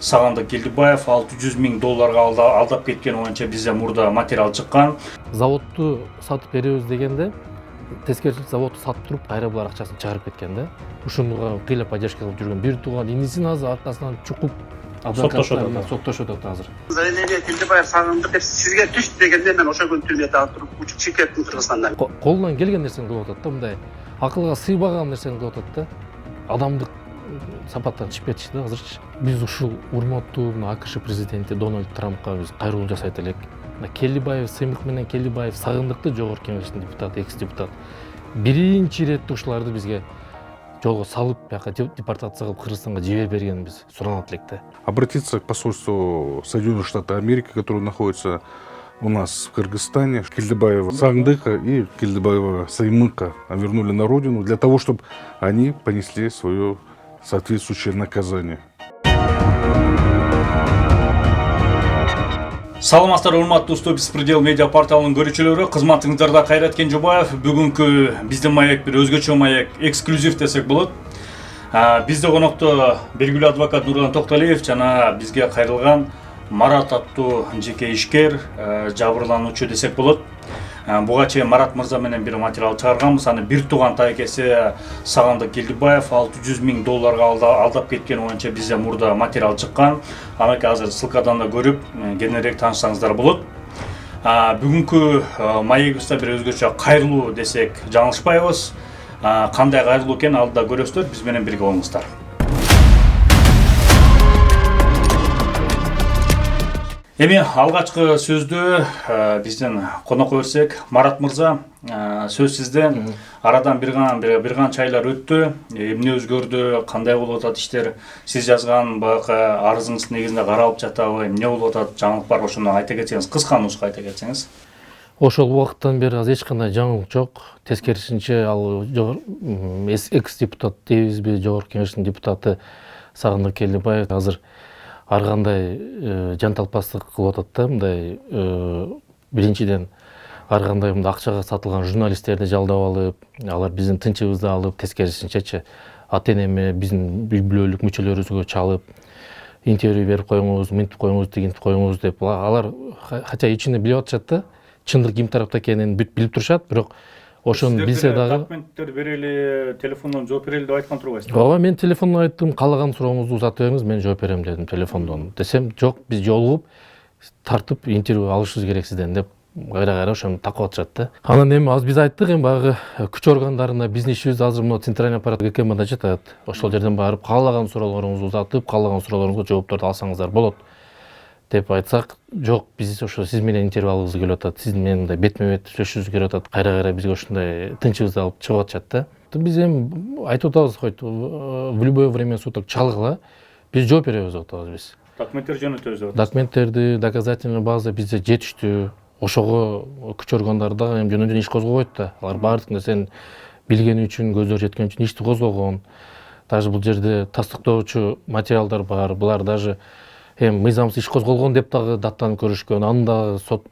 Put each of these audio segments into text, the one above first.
Сагындык Келдибаев $600,000 алдап кеткен боюнча бизде мурда материал чыккан. Заводду сатып беребиз дегенде тескерчилик заводду сатып туруп кайра булар акчасын чыгарып кеткен да. Ушуга кыйлап поддержка кылып жүргөн бир тууган инисин азыр аркасынан чукуп соттошот азыр. Зайнеге Келдибаев сагындык деп сизге түштү дегенде мен ошол күнү түрмөдө туруп учуп чыгып кеттим Кыргызстандан. Колунан келген нерсени кылып атат да, мындай акылга сыйбаган нерсени кылып атат да. Адамдык сапаттан чыгып кетишти да азырчы. Биз ушул урматтуу АКШ президенти Дональд Трампка биз кайрылуу жасайт элек. Келдибаев, Сыймык менен Келдибаев Сагындыкты жогорку кеңештин депутаты, экс-депутат. Биринчи ирет ушуларды бизге жолго салып, бияка депортация кылып Кыргызстанга жиберип бергенибиз суранат элек да. Обратиться к посольству Соединенных Штатов Америки, которое находится у нас в Кыргызстане, Келдибаева Сагындыка и Келдибаева Сыймыка вернули на родину для того, чтобы они понесли свое соответствующее наказание. Саламатсыздар, урматтуу Беспредел медиа порталынын көрүүчүлөрү, кызматыңыздарда Кайрат Кенжебаев. Бүгүнкү биздин маек бир өзгөчө маек, эксклюзив десек болот. Бизде конокто белгилүү адвокат Нурлан Токталиев жана бизге кайрылган Марат аттуу жеке ишкер, жабырлануучу десек болот. Буга чейин Марат мырза менен бир материал чыгарганбыз. Аны бир тууган тайкеси Сагындык Келдибаев $600,000 алдап кеткен боюнча бизде мурда материал чыккан. Аны азыр ссылкадан да көрүп, кененирээк таанышсаңыздар болот. Бүгүнкү маегибизде бир өзгөчө кайрылуу десек жаңылышпайбыз. Кандай кайрылуу экенин алдыда көрөсүздөр, биз менен бирге болуңуздар. Эми алгачкы сөздү бизден конокко берсек, Марат мырза, сөз сизде. Арадан бир канча айлар өттү. Эмне өзгөрдү, кандай болуп атат иштер? Сиз жазган баягы арызыңыздын негизинде каралып жатабы? Эмне болуп атат? Жаңылык барбы? Ошону айта кетсеңиз, кыска нуска айта кетсеңиз. Ошол убакыттан бери азыр эч кандай жаңылык жок. Тескерисинче ал экс-депутат дейбизби, жогорку кеңештин депутаты Сагындык Келдибаев азыр ар кандай жанталпастык кылып атат да, мындай биринчиден ар кандай мындай акчага сатылган журналисттерди жалдап алып, алар биздин тынчыбызды алып, тескерисинчечи ата-энеме биздин үй-бүлөлүк мүчөлөрүбүзгө чалып, интервью берип коюңуз, мынтип коюңуз, тигинтип коюңуз деп, алар хотя ичинде билип атышат да, чындык ким тарапта экенин билип турушат, бирок ошону билсе дагы документтер берели, телефондон жооп берели деп айткан турбайсызбы? Ооба, мен телефондон айттым, каалаган сурооңузду узатып бериңиз, мен жооп берем дедим телефондон. Десем, жок, биз жолугуп тартып интервью алышыбыз керек сизден деп кайра ошону такып атышат да. Анан эми азыр биз айттык, эми баягы күч органдарына биздин ишибиз азыр мына центральный аппарат ГКМда жатат. Ошол жерден барып каалаган суроолоруңузду узатып, каалаган суроолоруңузга жоопторду алсаңыздар болот деп айтсак, жок, биз ошо сиз менен интервью алгыбыз келип атат, сиз менен мындай бетме-бет сүйлөшүшүбүз келип атат, кайра бизге ушундай тынчыбызды алып чыгып атышат да. Биз эми айтып атабыз, хоть в любое время суток чалгыла, биз жооп беребиз деп атабыз биз. Документтер жөнөтөбүз деп атабыз. Документтерди, доказательный база бизде жетиштүү. Ошого күч органдары дагы эми жөнөдөн иш козгобойт да. Алар баардык нерсени билгени үчүн, көздөр жеткен үчүн ишти козгогон. Даже бул жерде тастыктоочу материалдар бар. Булар даже эми мыйзамсыз иш козголгон деп дагы даттанып көрүшкөн. Аны да сот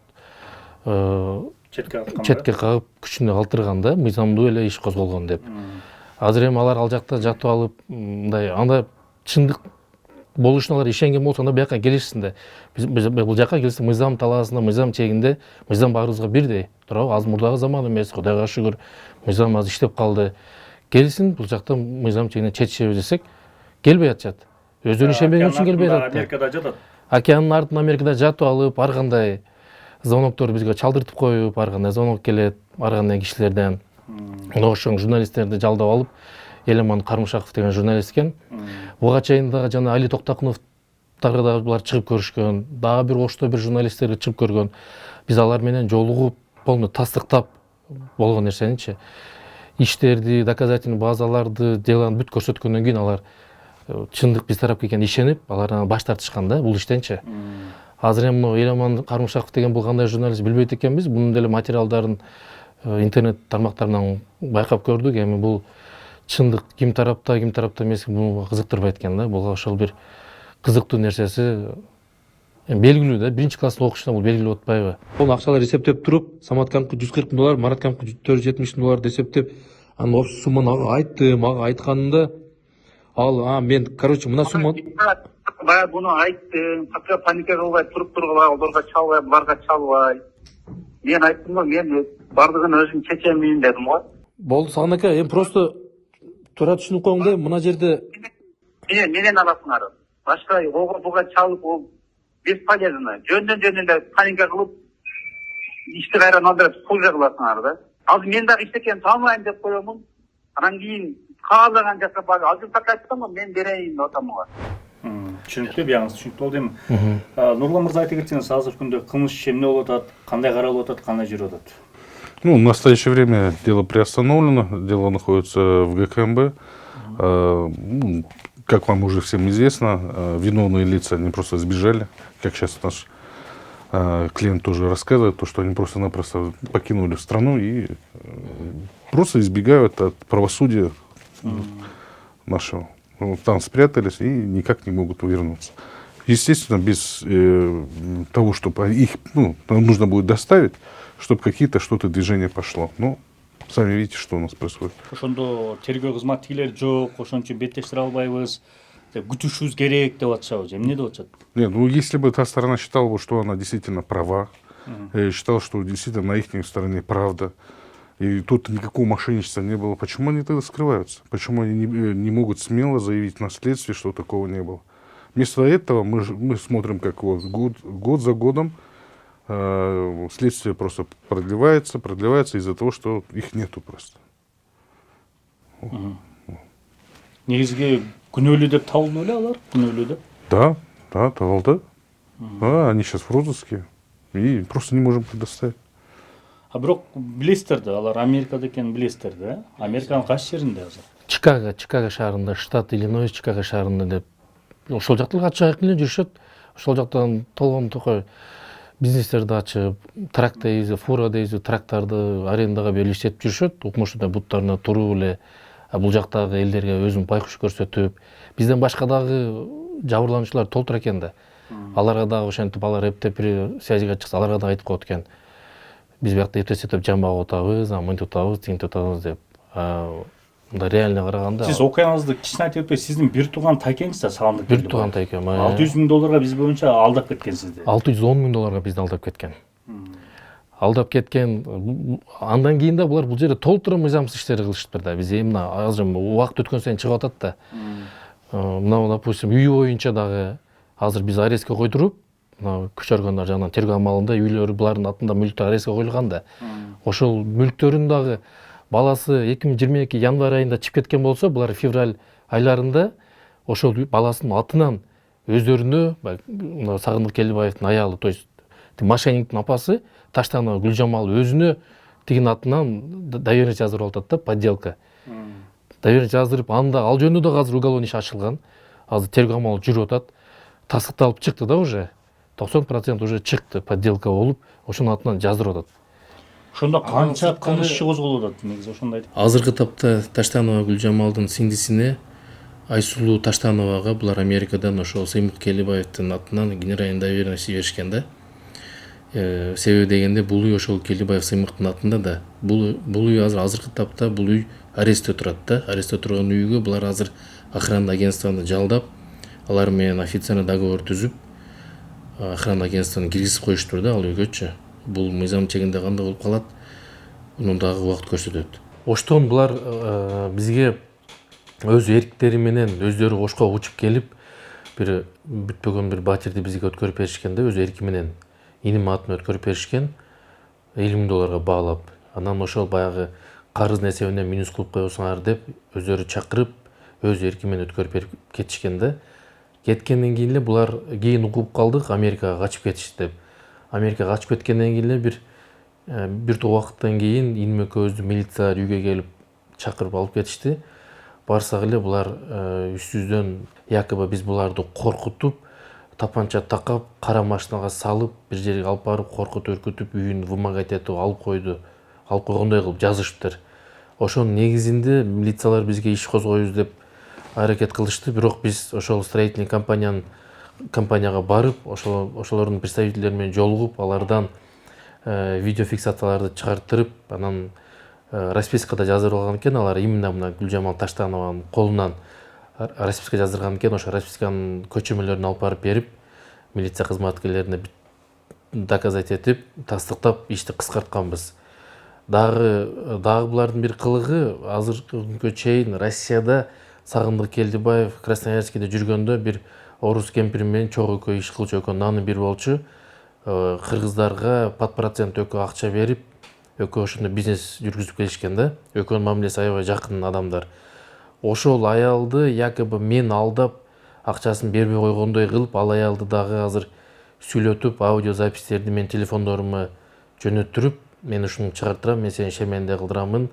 четке кагып күчүнө калтырган да, мыйзамдуу эле иш козголгон деп. Азыр эми алар ал жакта жатып алып, мындай анда чындык болушуна алар ишенген болсо анда бияка келишсин да. Биз бул жака келсе мыйзам талаасында, мыйзам чегинде, мыйзам баарыбызга бирдей. Туурабы? Азыр мурдагы заман эмес, Кудайга шүгүр, мыйзам азыр иштеп калды. Келсин, бул жакта мыйзам чегинде четишебиз десек, келбей атышат. Өздөрү ишенбеген үчүн келбей атат. Америкада жатат. Океандын артында Америкада жатып алып, ар кандай звонокторду бизге чалдыртып коюп, ар кандай звонок келет, ар кандай кишилерден. Ошол журналисттерди жалдап алып, Элеман Кармышаков деген журналист экен. Буга чейин дагы жана Али Токтакуновдорго да булар чыгып көрүшкөн. Дагы бир Ошто бир журналисттерге чыгып көргөн. Биз алар менен жолугуп, полный тастыктап болгон нерсеничи, иштерди, доказательный базаларды, делону бүт көрсөткөндөн кийин алар чындык биз тарапка экенин ишенип, алар баш тартышкан да бул иштенчи. Азыр эми Элеман Кармышаков деген бул кандай журналист билбейт экенбиз. Бунун деле материалдарын интернет тармактарынан байкап көрдүк. Эми бул чындык ким тарапта эмес, буну кызыктырбайт экен да. Бул ошол бир кызыктуу нерсеси. Белгилүү да, биринчи класста окушта бул белгилүү болуп атпайбы? Бул акчалар эсептеп туруп, Саматкамка $140, Мараткамка $470 эсептеп, анын общий сумманы айттым, ага айтканымда ал мен, короче, мына сумма баягы буну айттым, паника кылбай туруп тургула, олорго чалбай, буларга чалбай. Мен айттым го, мен бардыгын өзүм чечемин дедим го. Болду Сагын ака, эми просто туура түшүнүп коюң да, мына жерде Менен аласыңар. Башка ого буга чалып, ол бесполезно. Жөндөн эле паника кылып, ишти кайра алдырып сулжа кыласыңар да. Азыр мен дагы иштекени таамайын деп коемун. Анан кийин каалаган жакка барып, азыр так айттым го, мен берейин деп атам го. Түшүнүктүү, бияңыз түшүнүктүү болду эми. Нурлан мырза айта кетсеңиз, азыркы күндө кылмыш иши эмне болуп атат, кандай каралып атат, кандай жүрүп атат? Ну, в настоящее время дело приостановлено, дело находится в ГКМБ. Как вам уже всем известно, виновные лица, они просто сбежали, как сейчас наш клиент тоже рассказывает, то, что они просто-напросто покинули страну и просто избегают от правосудия нашего. Там спрятались и никак не могут вернуться. Естественно, без того, чтобы их нужно будет доставить, чтобы что-то движение пошло. Но сами видите, что у нас происходит. Ошондо тергөө кызматтагилер жок, ошон үчүн беттештире албайбыз, күтүшүбүз керек деп атышабыз. Эмне деп атышат? Нет, ну если бы та сторона считала, бы, что она действительно права, считала, что действительно на их стороне правда, и тут никакого мошенничества не было, почему они тогда скрываются? Почему они не могут смело заявить на следствие, что такого не было? Вместо этого мы смотрим, как вот год за годом следствие просто продлевается из-за того, что их нету просто. Негизги күнөөлүү деп табылды беле алар? Күнөөлүү деп? Да, табылды. Они сейчас в розыске и просто не можем предоставить. А бирок билесиздер да, алар Америкада экенин билесиздер да? Американын кайсы жеринде азыр? Чикаго шаарында, штат Иллинойс Чикаго шаарында деп. Ошол жакта ачык эле жүрүшөт. Ошол жактан толгон токой бизнестерди ачып, трак дейбиз, фура дейбиз, трактарды арендага берип иштетип жүрүшөт. Укмуштуу буттарына туруп эле бул жактагы элдерге өзүн байкуш көрсөтүп, бизден башка дагы жабырлануучулар толтур экен да. Аларга дагы ошентип алар эптеп бир связьга чыкса, аларга дагы айтып коет экен. Биз биякта эптеп жамбак отабыз, мынтип отабыз, тинтип отабыз деп. Мында реально караганда Сиз окуяңызды кичине айтып өтпөй, сиздин бир тууган тайкеңиз да Сагындык. бир тууган тайкем. 600 000 долларга биз боюнча алдап кеткен сизди. 610 000 долларга бизди алдап кеткен. Алдап кеткен. Андан кийин да булар бул жерде толтура мыйзамсыз иштер кылышыптыр да. Биз мына азыр убакыт өткөн сайын чыгып атат да. Мына, допустим, үй боюнча дагы азыр биз арестке койдуруп, мына күч органдар жагынан тергөө амалында үйлөрү булардын атында мүлктөр арестке коюлган да. Ошол мүлктөрүн дагы баласы 2022 январь айында чыгып кеткен болсо, булар февраль айларында ошол баласынын атынан өздөрүнө мына Сагындык Келдибаевдин аялы, то есть мошенниктин апасы Таштанова Гүлжамал өзүнө тигин атынан доверенность жаздырып атат да, подделка. Доверенность жаздырып, анда ал жөнүндө да азыр уголовный иш ачылган. Азыр тергөө амалы жүрүп атат. Тастыкталып чыкты да уже. 90% уже чыкты, подделка болуп, ошонун атынан жаздырып атат. Ошондо канча кылмыш иши козголуп атат, негизи ошондой. Азыркы тапта Таштанова Гүлжамалдын сиңдисине Айсулуу Таштановага булар Америкадан ошол Сыймык Келдибаевдин атынан генеральный доверенность беришкен да. Себеби дегенде бул үй ошол Келдибаев Сыймыктын атында да. Бул үй азыркы тапта бул үй арестте турат да. Арестте турган үйгө булар азыр охрана агентствону жалдап, алар менен официальный договор түзүп, охрана агентствону киргизип коюштур да ал үйгөчү. Бул мыйзам чегинде кандай болуп калат, муну дагы убакыт көрсөтөт. Оштон булар бизге өз эрктери менен өздөрү Ошко учуп келип, бир бүтпөгөн бир батирди бизге өткөрүп беришкен да, өз эрки менен иним атына өткөрүп беришкен, 50 000 долларга баалап. Анан ошол баягы карыздын эсебинен минус кылып коесуңар деп өздөрү чакырып, өз эрки менен өткөрүп берип кетишкен да. Кеткенден кийин эле булар кийин угуп калдык, Америкага качып кетишти деп. Америкага качып кеткенден кийин эле бир убакыттан кийин иним экөөбүздү милициялар үйгө келип чакырып алып кетишти. Барсак эле булар үстүбүздөн якобы биз буларды коркутуп, тапанча такап, кара машинага салып, бир жерге алып барып, коркутуп, үркүтүп, үйүн вымогать этип алып койгондой кылып жазышыптыр. Ошонун негизинде милициялар бизге иш козгойбуз деп аракет кылышты, бирок биз ошол строительный компанияга барып, ошолордун представительдери менен жолугуп, алардан видеофиксацияларды чыгарттырып, анан распискада жаздырып алган экен, алар именно мына Гүлжамал Таштанованын колунан расписка жаздырган экен, ошо расписканын көчөмөлөрүн алып барып берип, милиция кызматкерлерине доказать этип, тастыктап ишти кыскартканбыз. Дагы булардын бир кылыгы, азыркы күнгө чейин Россияда Сагындык Келдибаев Красноярскийде жүргөндө бир орус кемпир менен чогуу экөө иш кылчу экөн, наны бир болчу. Кыргыздарга под процент экөө акча берип, экөө ошондо бизнес жүргүзүп келишкен да. Экөөнүн мамилеси аябай жакын адамдар. Ошол аялды якобы мен алдап, акчасын бербей койгондой кылып, ал аялды дагы азыр сүйлөтүп, аудиозапистерди мен телефондорума жөнөттүрүп, мен ушуну чыгартырам, мен сени шеменде кылдырамын.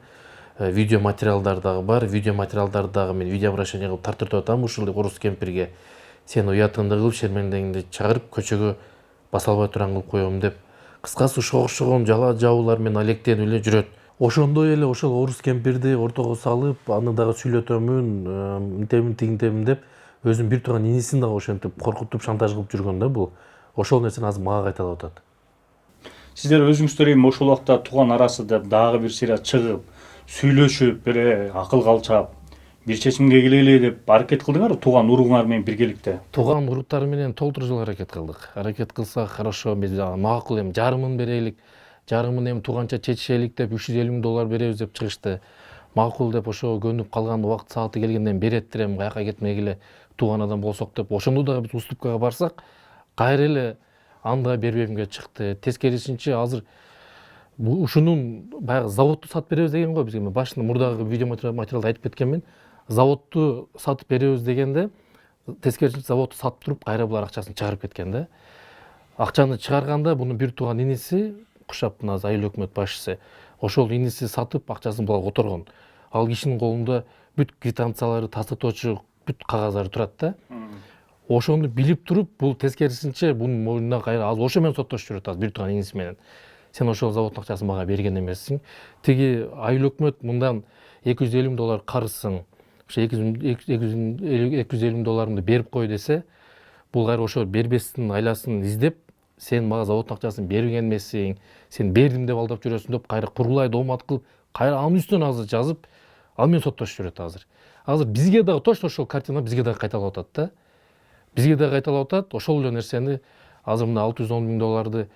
Видео материалдар дагы бар. Видео материалдарды дагы мен видеообращение кылып тартыртып атам ушул орус кемпирге. Сен уятыңды кылып, шермендеңди чыгарып, көчөгө баса албай турган кылып коем деп. Кыскасы ушуга окшогон жала жабуулар менен алектенип эле жүрөт. Ошондой эле ошол орус кемпирди ортого салып, аны дагы сүйлөтөмүн, мынтемин тигинтемин деп, өзүнүн бир тууган инисин дагы ошентип коркутуп, шантаж кылып жүргөн да бул. Ошол нерсени азыр мага кайталап атат. Сиздер өзүңүздөр эми ошол убакта тууган арасы деп дагы бир сыйра чыгып, сүйлөшүп, бир акыл калчап, бир чечимге келели деп аракет кылдыңарбы тууган уругуңар менен биргеликте? Тууган уруктар менен толтура жыл аракет кылдык. Аракет кылсак хорошо, биз макул эми жарымын берелик, жарымын эми тууганча чечишелик деп $350,000 беребиз деп чыгышты. Макул деп ошо көнүп калган убакыт сааты келгенден береттир, эми каяка кетмегиле тууган адам болсок деп. Ошондо дагы биз уступкага барсак, кайра эле анда бербемге чыкты. Тескерисинче азыр ушунун баягы заводду сатып беребиз деген го бизге. Мен башында мурдагы видео материалда айтып кеткенмин. Заводду сатып беребиз дегенде тескерисинче заводду сатып туруп, кайра булар акчасын чыгарып кеткен да. Акчаны чыгарганда бунун бир тууган иниси, Кушаптын азыр айыл өкмөт башчысы, ошол иниси сатып акчасын буларга которгон. Ал кишинин колунда бүт квитанциялары, тастыктоочу бүт кагаздары турат да. Ошону билип туруп, бул тескерисинче бунун мойнуна кайра азыр ошо менен соттошуп жүрөт, азыр бир тууган иниси менен. Сен ошол заводдун акчасын мага берген эмессиң. Тиги айыл өкмөт мындан $250,000 карызсың. Ошо $250,000 берип кой десе, бул кайра ошо бербестин айласын издеп, сен мага заводдун акчасын берген эмессиң, сен бердим деп алдап жүрөсүң деп кайра курулай доомат кылып, кайра анын үстүнөн азыр жазып, ал менен соттошуп жүрөт азыр. Азыр бизге дагы точно ошол картина бизге дагы кайталап атат да. Бизге дагы кайталап атат, ошол эле нерсени азыр мына $610,000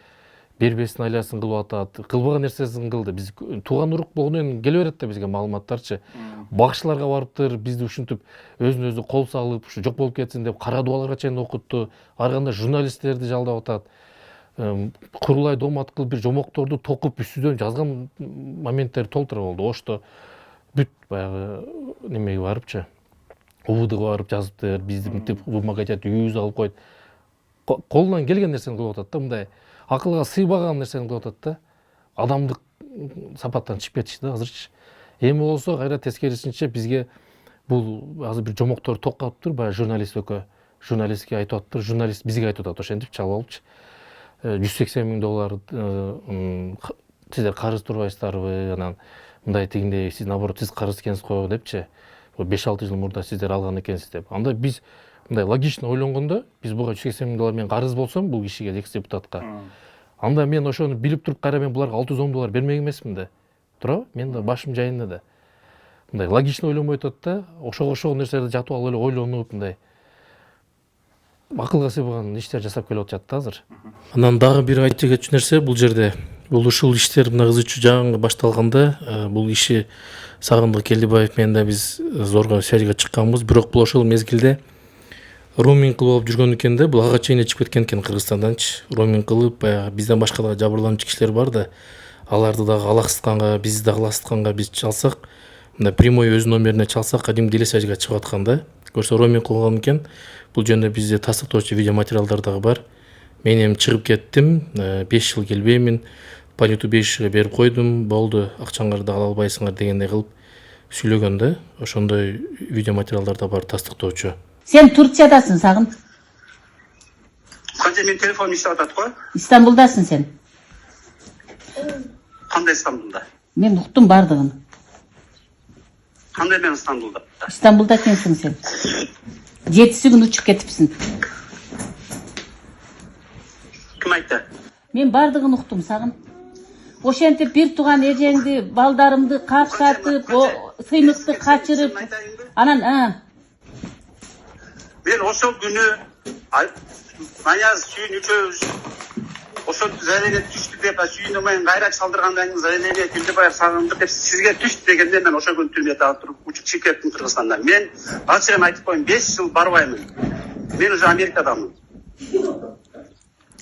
бербестин айласын кылып атат, кылбаган нерсесин кылды. Биз тууган урук болгондон келе берет да бизге маалыматтарчы. Багышларга барыптыр, бизди ушинтип өзүнө өзү кол салып, ушу жок болуп кетсин деп кара дубаларга чейин окутту. Ар кандай журналисттерди жалдап атат. Курулай доомат кылып бир жомокторду токуп үстүдөн жазган моменттер толтура болду. Ошто бүт баягы немеге барыпчы, УВДга барып жазыптыр, бизди мынтип вымогательство үйүбүздү алып койду. Колунан келген нерсени кылып атат да, мындай акылга сыйбаган нерсени кылып атат да. Адамдык сапаттан чыгып кетишти да азырчы. Эми болсо кайра тескерисинче бизге бул азыр бир жомоктор токкаптыр, баягы журналист экөө. Журналистке айтып атыптыр, журналист бизге айтып атат, ошентип чалып алыпчы. $180,000 сиздер карыз турбайсыздарбы, анан мындай тигиндей сиз наоборот сиз карыз экенсиз го депчи. 5-6 жыл мурда сиздер алган экенсиз деп. Анда биз мындай логично ойлонгондо, биз буга $180,000 мен карыз болсом бул кишиге, экс депутатка, анда мен ошону билип туруп кайра мен буларга $610 бермек эмесмин да. Туурабы? Мен да башым жайында да. Мындай логично ойлонбой атат да, ошого нерселерди жатып алып эле ойлонуп мындай акылга сыйбаган иштер жасап келип атышат да азыр. Анан дагы бир айтып кетчү нерсе бул жерде. Бул ушул иштер мына кызычуу жаңы башталганда, бул иши Сагындык Келдибаев менен да биз зорго связьга чыкканбыз, бирок бул ошол мезгилде роуминг кылып алып жүргөн экен да, бул ага чейин чыгып кеткен экен Кыргызстанданчы. Роуминг кылып, баягы бизден башка да жабырлануучу кишилер бар да, аларды дагы алаксытканга, бизди дагы алаксытканга биз чалсак, мына прямой өзүнүн номерине чалсак, кадимки телесвязьга чыгып аткан да. Көрсө роуминг кылган экен. Бул жөнүндө бизде тастыктоочу видео материалдар дагы бар. Мен эми чыгып кеттим, 5 жыл келбеймин. По YouTube 5 жылга берип койдум, болду, акчаңарды ала албайсыңар дегендей кылып сүйлөгөн да. Ошондой видео материалдар да бар тастыктоочу. Сен Турциядасың, Сагын? Кандай мен телефон иштеп атат го? Истанбулдасың сен? Кандай Стамбулда? Мен уктум бардыгын. Кандай мен Стамбулда? Истанбулда экенсиң сен. 7 күн учуп кетипсиң. Ким айтты? Мен бардыгын уктум, Сагын. Ошентип бир тууган эжеңди, балдарымды капсатып, сыймыкты качырып, анан Мен ошол күнү Маяз сүйүн үчөөбүз ошол заявление түштү деп сүйүнөмөн кайра чалдыргандан кийин заявление Килдебаев сагындык деп сизге түштү дегенде мен ошол күнү түрмөдө туруп учуп чыгып кеттим Кыргызстандан. Мен ачыгын айтып коеюн, 5 жыл барбаймын. Мен уже Америкадамын.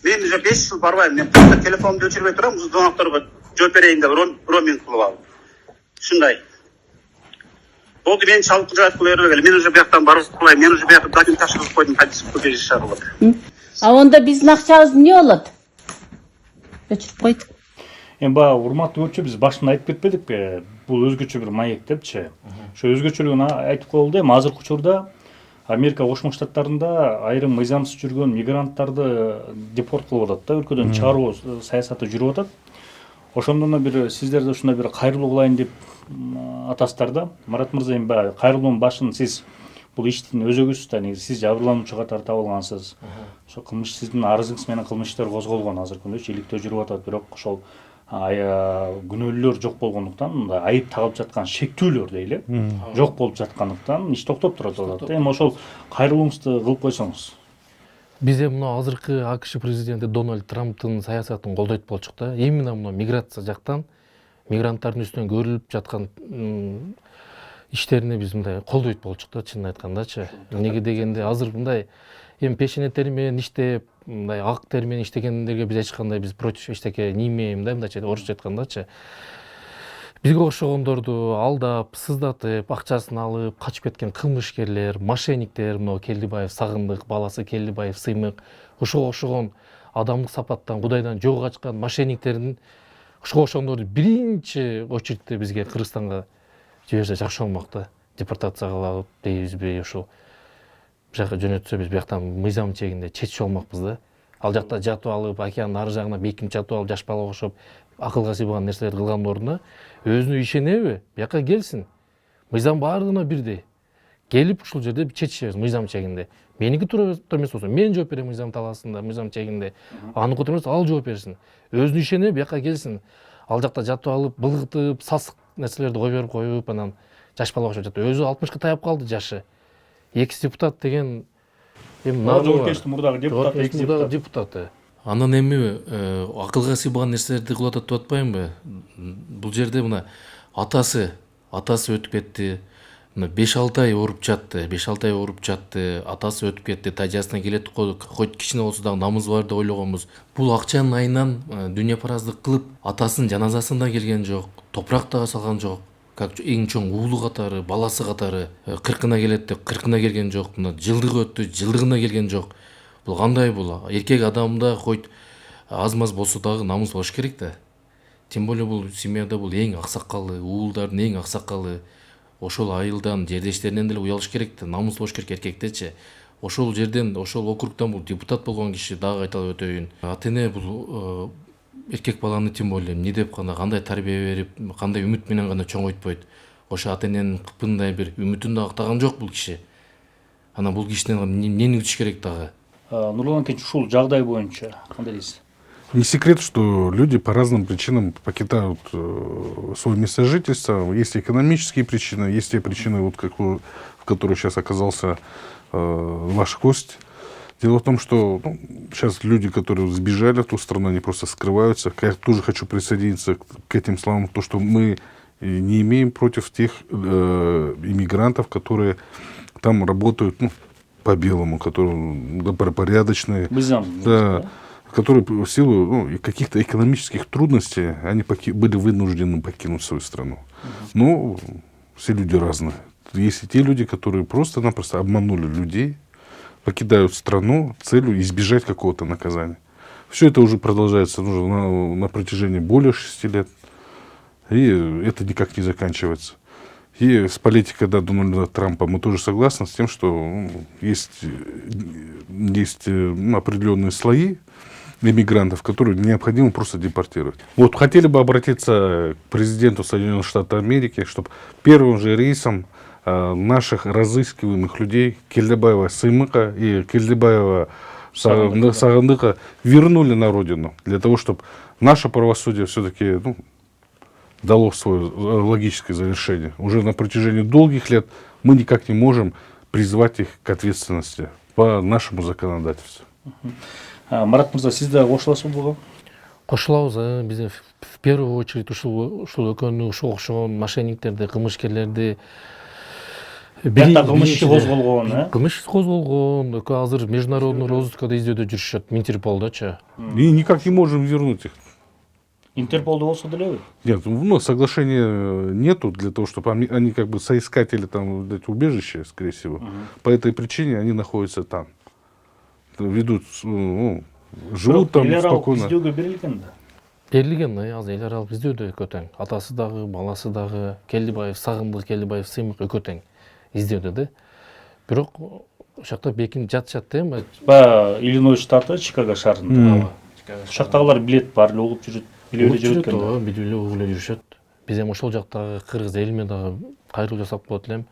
Мен уже 5 жыл барбаймын. Мен просто телефонумду өчүрбөй турам, звонокторго жооп берейин деп роуминг кылып алып. Ушундай. Болду, мен чалып жатып бербегеле. Мен уже бияктан барбайм. Мен уже биякта документ тапшырып койдум, кантип көбөйүш кылып. А онда биздин акчабыз эмне болот? Өчүрүп койдук. Эми баягы урматтуу көрчү, биз башында айтып кетпедикпи? Бул өзгөчө бир маек депчи. Ошо өзгөчөлүгүн айтып коелу эми азыркы учурда Америка Кошмо Штаттарында айрым мыйзамсыз жүргөн мигранттарды депорт кылып атат да, өлкөдөн чыгаруу саясаты жүрүп атат. Ошондон бир сиздерде ушундай бир кайрылуу кылайын деп атасыздар да. Марат мырза, эми баягы кайрылуунун башын сиз бул иштин өзөгүсүз да, негизи сиз жабырлануучу катары табылгансыз. Ошо кылмыш сиздин арызыңыз менен кылмыш иштер козголгон азыркы күндө иликтөө жүрүп атат, бирок ошол күнөөлөр жок болгондуктан, мындай айып тагылып жаткан шектүүлөр дейли, жок болуп жаткандыктан иш токтоп турат атат. Эми ошол кайрылууңузду кылып койсоңуз. Биз эми мына азыркы АКШ президенти Дональд Трамптын саясатын колдойт болчук да. Именно мына миграция жактан мигранттардын үстүнөн көрүлүп жаткан иштерине биз мындай колдойт болчук да, чынын айткандачы. Эмнеге дегенде азыр мындай эми пешенеттер менен иштеп, мындай ак тер менен иштегендерге биз эч кандай биз против эчтеке ниймейм да, мындайча орусча айткандачы. Бизге окшогондорду алдап, сыздатып, акчасын алып, качып кеткен кылмышкерлер, мошенниктер, мына Келдибаев Сагындык, баласы Келдибаев Сыймык, ошого окшогон адамдык сапаттан, Кудайдан жол качкан мошенниктердин ошого окшогондорду биринчи очередте бизге Кыргызстанга жиберсе жакшы болмок да. Депортация кылып дейбизби, ошол жака жөнөтсө биз бияктан мыйзам чегинде чечип алмакпыз да. Ал жакта жатып алып, океандын ары жагына бекинип жатып алып, жаш бала окшоп акылга сыйбаган нерселерди кылгандын ордуна өзүнө ишенеби, бияка келсин. Мыйзам баардыгына бирдей. Келип ушул жерде чечишебиз мыйзам чегинде. Меники туура эмес болсо мен жооп берем мыйзам талаасында, мыйзам чегинде. Аныкы туура эмес, ал жооп берсин. Өзүнө ишенеби, бияка келсин. Ал жакта жатып алып, былгытып, сасык нерселерди кой берип коюп, анан жаш бала окшоп жатып, өзү 60ка таяп калды жашы. Экс депутат деген эми Жогоркештин мурдагы депутаты, экс депутаты. Анан эми акылга сыйбаган нерселерди кылып атат деп атпаймынбы? Бул жерде мына атасы өтүп кетти. Мына 5-6 ай ооруп жатты. Атасы өтүп кетти. Тажасына келет, хоть кичине болсо дагы намыз бар деп ойлогонбуз. Бул акчанын айынан дүйнө параздык кылып, атасынын жаназасына да келген жок, топурак дагы салган жок. Как эң чоң уулу катары, баласы катары 40-ына келет деп 40-ына келген жок. Мына жылдыгы өттү, жылдыгына келген жок. Бул кандай бул? Эркек адамда хоть аз-маз болсо дагы намыс болуш керек да. Тем более бул семьяда бул эң аксакалы, уулдардын эң аксакалы. Ошол айылдан, жердештеринен деле уялыш керек да, намыс болуш керек эркектечи. Ошол жерден, ошол округдан бул депутат болгон киши дагы айталып өтөйүн. Ата-эне бул эркек баланы тем более эмне деп кандай тарбия берип, кандай үмүт менен гана чоңойтпойт. Ошо ата-эненин кыпындай бир үмүтүн да актаган жок бул киши. Анан бул кишиден эмнени күтүш керек дагы? Нурлан Кенч, ушул жагдай боюнча кандай дейсиз? Не секрет, что люди по разным причинам покидают свое место жительства. Есть экономические причины, есть те причины, вот в которой сейчас оказался ваш гость. Дело в том, что сейчас люди, которые сбежали в ту страну, они просто скрываются. Я тоже хочу присоединиться к этим словам, то, что мы не имеем против тех иммигрантов, которые там работают по белому, которые добропорядочные. Да, которые в силу каких-то экономических трудностей они были вынуждены покинуть свою страну. Но все люди разные. Есть и те люди, которые просто-напросто обманули людей, покидают страну целью избежать какого-то наказания. Все это уже продолжается на протяжении более 6 лет. И это никак не заканчивается. И с политикой Дональда Трампа мы тоже согласны с тем, что есть определенные слои иммигрантов, которые необходимо просто депортировать. Вот хотели бы обратиться к президенту Соединенных Штатов Америки, чтобы первым же рейсом наших разыскиваемых людей Келдебаева Сыймыка и Келдебаева Сагындыка вернули на родину, для того, чтобы наше правосудие все-таки дало свое логическое завершение. Уже на протяжении долгих лет мы никак не можем призвать их к ответственности по нашему законодательству. Марат мырза, сиз да кошуласызбы буга? Кошулабыз, биз в первую очередь ушул экөөнү ушул окшогон мошенниктерди, кылмышкерлерди Биринчи кылмыш иши козголгон, кылмыш иши козголгон, азыр международный розыскада издөдө жүрүшөт, Интерполдочу. И никак не можем вернуть их. Интерполдо болсо делеби? Нет, ну, соглашения нету для того, чтобы они как бы соискатели там вот эти убежища, скорее всего. По этой причине они находятся там. Ведут, ну, живут там спокойно. Издөөгө берилген да. Берилген, азыр эл аралык издөөдө экөө тең. Атасы дагы, баласы дагы, Келдибаев, Сагындык Келдибаев, Сыймык экөө тең издөөдө да. Бирок ошол жакта бекинип жатышат да эми. Баягы Иллинойс штаты, Чикаго шаарында. Ошоктагылар билет бар эле, угуп жүрүп, билип эле жүрөт экен да. Билип эле угуп эле жүрүшөт. Биз эми ошол жактагы кыргыз элиме дагы кайрылуу жасап коет элем.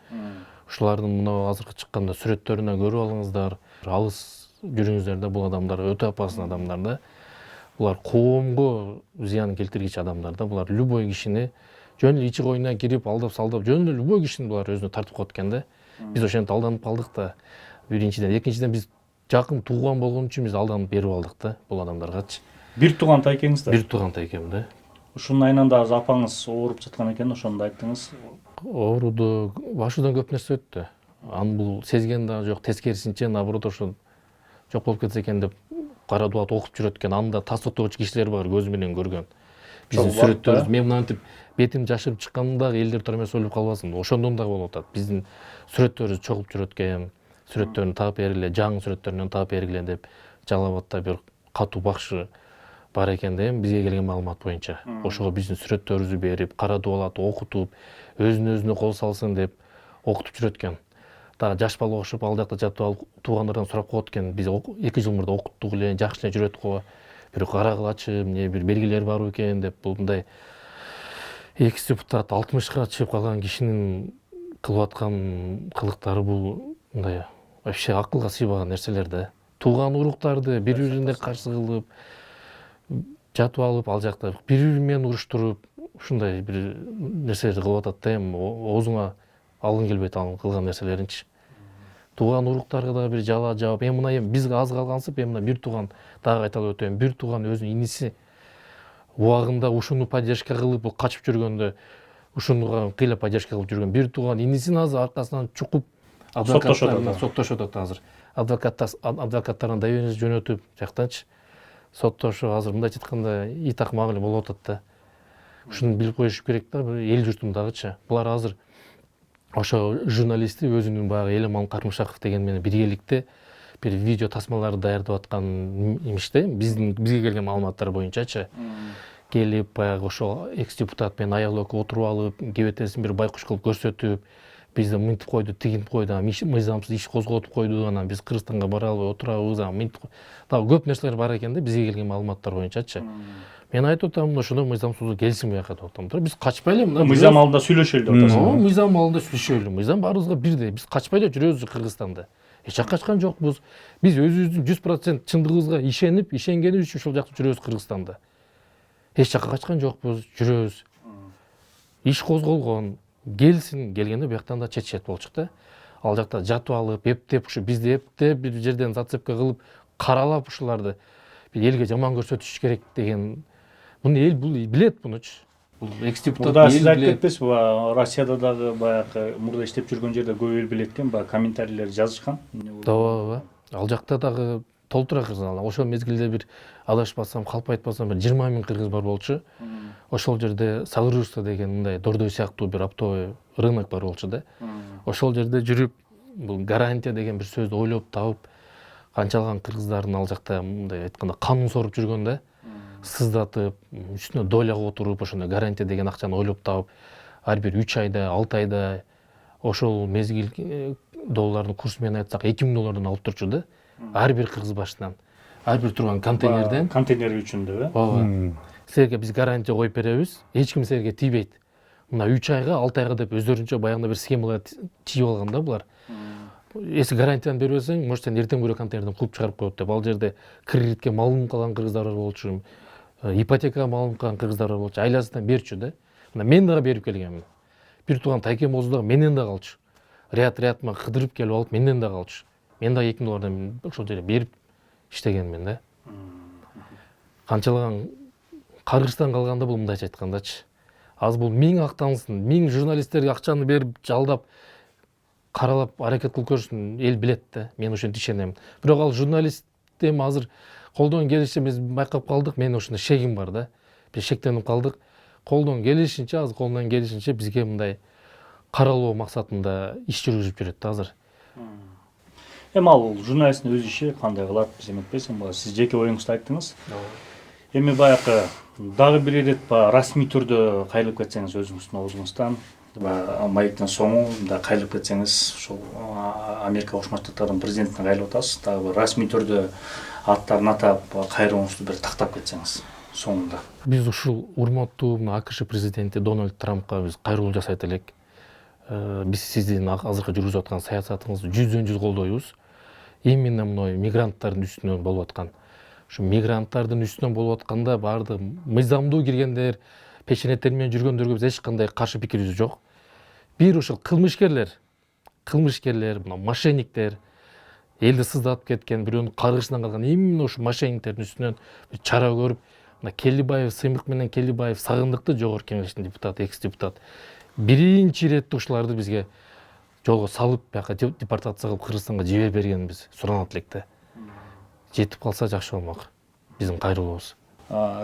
Ушулардын мына азыркы чыкканда сүрөттөрүнөн көрүп алыңыздар. Алыс жүрүңүздөр да, бул адамдар өтө опасный адамдар да. Булар коомго зыян келтиргич адамдар да. Булар любой кишини жөн эле ичи коюна кирип алдап салдап, жөн эле любой кишини булар өзүнө тартып коет экен да. Биз ошентип алданып калдык да. Биринчиден, экинчиден биз жакын тууган болгон үчүн биз алданып берип алдык да бул адамдаргачы. Бир тууган тайкеңиз да. Бир тууган тайкем да. Ушунун айынан дагы апаңыз ооруп жаткан экен, ошону да айттыңыз. Ооруду башыдан көп нерсе өттү. Аны бул сезген да жок, тескерисинче наоборот ошо жок болуп кетсе экен деп кара дуат окуп жүрөт экен. Анда тас отогуч кишилер бар, көзү менен көргөн. Биздин сүрөттөрүбүз, мен мынантип бетим жашырып чыкканда элдер тура эмес ойлоп калбасын. Ошондон дагы болуп атат. Биздин сүрөттөрүбүз чогулуп жүрөт экен. Сүрөттөрүн таап бергиле, жаңы сүрөттөрүнөн таап бергиле деп Жалал Абадта бир катуу бакшы бар экен да, бизге келген маалымат боюнча. Ошого биздин сүрөттөрүбүздү берип, кара дуалат окутуп, өзүнө кол салсын деп окутуп жүрөт экен. Дагы жаш бала окшоп ал жакта жатып алып туугандардан сурап коет экен. Биз 2 жыл мурда окуттук эле, жакшы эле жүрөт го. Бир карагылачы, эмне бир белгилер барбы экен деп мындай экс депутат 60-ка чыгып калган кишинин кылып аткан кылыктары бул мындай вообще акылга сыйбаган нерселер да. Тууган уруктарды бири-бирине каршы кылып жатып алып, ал жакта бири-бири менен уруштуруп, ушундай бир нерселерди кылып атат да. Эми оозуңа алгың келбейт ал кылган нерселеринчи. Тууган уруктарга да бир жала жаап, эми мына биз аз калгансып, эми мына бир тууган дагы айталып өтөм, бир тууган өзүнүн иниси убагында ушуну поддержка кылып, бул качып жүргөндө ушунуга кыйла поддержка кылып жүргөн бир тууган инисин азыр аркасынан чукуп соттошуп атат азыр. Адвокаттарына доверенность жөнөтүп, жактанчы соттошуп азыр мындайча айтканда итак мамиле болуп атат да. Ушуну билип коюш керек да, эл журтундагычы. Булар азыр ошо журналисти өзүнүн баягы Элеман Кармышаков деген менен биргеликте бир видео тасмаларды даярдап аткан имиш да. Бизге келген маалыматтар боюнчачы. Келип баягы ошо экс депутат менен аялы экөө отуруп алып, кебетесин бир байкуш кылып көрсөтүп, бизди мынтип койду, тигинтип койду, мыйзамсыз иш козготуп койду, анан биз Кыргызстанга бара албай отурабыз, мынтип. Дагы көп нерселер бар экен да, бизге келген маалыматтар боюнчачы. Мен айтып атам, ошондо мыйзамсыздык келсин буяка деп атам да. Биз качпай эле мына мыйзам алдында сүйлөшөлү деп атасың. Мыйзам алдында сүйлөшөлү. Мыйзам баарыбызга бирдей. Биз качпай эле жүрөбүз Кыргызстанда. Эч жакка качкан жокпуз. Биз өзүбүздүн 100% чындыгыбызга ишенип, ишенгенибиз үчүн ушул жакта жүрөбүз Кыргызстанда. Эч жакка качкан жокпуз, жүрөбүз. Иш козголгон, келсин, келгенде бияктан да чет болчук да. Ал жакта жатып алып, эптеп, ушу бизди эптеп бир жерден зацепка кылып, каралап ушуларды бир элге жаман көрсөтүш керек деген. Муну эл билет мунучу. Бул экс депутат эл билет. Айтып кетпесизби, Россияда дагы баягы мурда иштеп жүргөн жерде көп эл билет экен, баягы комментарийлер жазышкан. Ооба. Ал жакта дагы толтура кыргыз. Ошол мезгилде бир адашпасам, калп айтпасам бир 20 000 кыргыз бар болчу. Ошол жерде Сагырышта деген мындай Дордой сыяктуу бир оптовый рынок бар болчу да. Ошол жерде жүрүп, бул гарантия деген бир сөздү ойлоп табып, канчалган кыргыздардын ал жакта мындай айтканда канын соруп жүргөн да. Сыздатып, үстүнө доляга отуруп, ошондой гарантия деген акчаны ойлоп табып, ар бир 3 айда, 6 айда ошол мезгил доллардын курсу менен айтсак $2000 алып турчу да. Ар бир кыргыз башынан, ар бир турган контейнерден. Контейнер үчүн да, ооба. Силерге биз гарантия коюп беребиз, эч ким силерге тийбейт. Мына 3 айга, 6 айга деп өздөрүнчө баягында бир схемалар чийип алган да булар. Если гарантияны берип берсең, может сен эртең бирөө контейнерден кууп чыгарып коет деп. Ал жерде кредитке малынып калган кыргыздар бар болчу, ипотекага малынып калган кыргыздар бар болчу, айласынан берчү да. Мына мен дагы берип келгенмин. Бир тууган тайкем болсо дагы менен да калчу. ряд кыдырып келип алып менден да калчу. Мен да 2000 доллардан ошол жерде берип иштегенмин да. Канчалаган Кыргызстан калганда бул мындайча айткандачы. Азыр бул 1000 актансын, 1000 журналисттерге акчаны берип, жалдап, каралап, аракет кылып көрсүн, эл билет да. Мен ошентип ишенем. Бирок ал журналист эми азыр колдон келишинче биз байкап калдык. Мен ошондой шегим бар да. Биз шектенип калдык. Колдон келишинче, азыр колунан келишинче бизге мындай каралоо максатында иш жүргүзүп жүрөт да азыр. Эми ал журналисттин өз иши кандай кылат, биз эметпейсиң, сиз жеке оюңузду айттыңыз. Эми баягы дагы бир ирет расмий түрдө кайрылып кетсеңиз өзүңүздүн оозуңуздан, маектин соңу да кайрылып кетсеңиз, ошол Америка Кошмо Штаттарынын президентине кайрылып атасыз, дагы бир расмий түрдө аттарын атап кайрылууңузду бир тактап кетсеңиз соңунда. Биз ушул урматтуу АКШ президенти Дональд Трампка биз кайрылуу жасайт элек. Биз сиздин азыркы жүргүзүп аткан саясатыңызды 100% колдойбуз. Именно мына мигранттардын үстүнөн болуп аткан. Ушу мигранттардын үстүнөн болуп атканда баарды мыйзамдуу киргендер, пешенеттер менен жүргөндөргө биз эч кандай каршы пикирибиз жок. Бир ушул кылмышкерлер, мына мошенниктер, элди сыздатып кеткен, бирөөнү каргышынан калган именно ушу мошенниктердин үстүнөн чара көрүп, мына Келлибаев, Сыймык менен Келлибаев Сагындыкты Жогорку Кеңештин депутаты, экс-депутат. Биринчи иретте ушуларды бизге жолго салып, бияка депортация кылып Кыргызстанга жиберип бергенибиз суранат элек да. Жетип калса жакшы болмок биздин кайрылуубуз.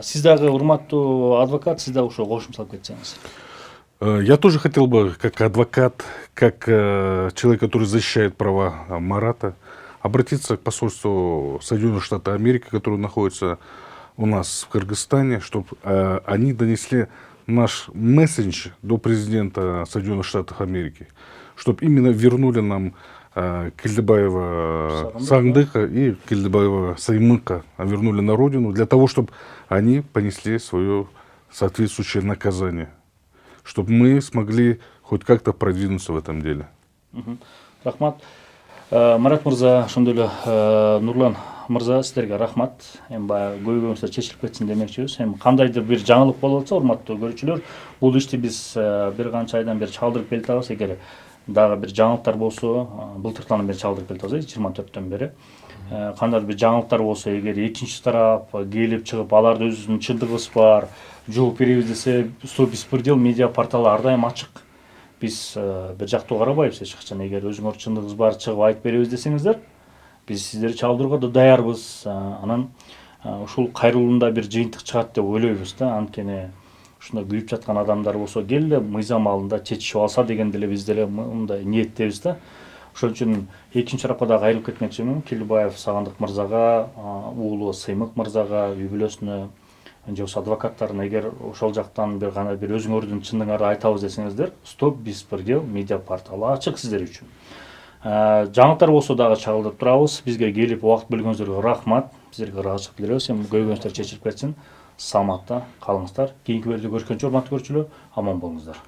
Сиз дагы урматтуу адвокат, сиз дагы ошо кошум салып кетсеңиз. Я тоже хотел бы, как адвокат, как человек, который защищает права Марата, обратиться к посольству Соединенных Штатов Америки, которое находится у нас в Кыргызстане, чтобы они донесли наш месседж до президента Соединенных Штатов Америки, чтобы именно вернули нам Келдебаева Сагындыка и Келдебаева Саймыка, вернули на родину, для того, чтобы они понесли свое соответствующее наказание, чтобы мы смогли хоть как-то продвинуться в этом деле. Рахмат. Марат мырза, ошондой эле Нурлан мырза, сиздерге рахмат. Эми баягы көйгөйүңүздөр чечилип кетсин демекчибиз. Эми кандайдыр бир жаңылык болуп атса, урматтуу көрүүчүлөр, бул ишти биз бир канча айдан бери чалдырып келатабыз. Эгер дагы бир жаңылыктар болсо, былтыртан бери чалдырып келатабыз, 24-төн бери. Кандайдыр бир жаңылыктар болсо, эгер экинчи тарап келип чыгып, аларды өзүнүн чындыгыбыз бар, жооп беребиз десе, «Стоп беспредел» медиа порталы ар дайым ачык. Биз бир жактуу карабайбыз эч качан. Эгер өзүңөр чындыгыңыз бар чыгып айтып беребиз десеңиздер, биз сиздерди чалдырууга да даярбыз. Анан ушул кайрылуунда бир жыйынтык чыгат деп ойлойбуз да. Анткени ушундай күйүп жаткан адамдар болсо, келе мыйзам алында чечишип алса деген деле биз деле мындай ниеттебиз да. Ошон үчүн экинчи тарапка да кайрылып кетмекчимин. Келибаев Сагындык мырзага, уулу Сыймык мырзага, үй бүлөсүнө, же болбосо адвокаттарына, эгер ошол жактан бир кандай бир өзүңөрдүн чындыгыңарды айтабыз десеңиздер, «Стоп беспредел» медиа порталы ачык сиздер үчүн. Жаңылыктар болсо дагы чагылдырып турабыз. Бизге келип убакыт бөлгөнүңүзгө рахмат. Сиздерге ыраазычылык билдиребиз. Эми көйгөйүңүздөр чечилип кетсин. Саламатта калыңыздар. Кийинки берүүдө көрүшкөнчө урматтуу көрүүчүлөр, аман болуңуздар.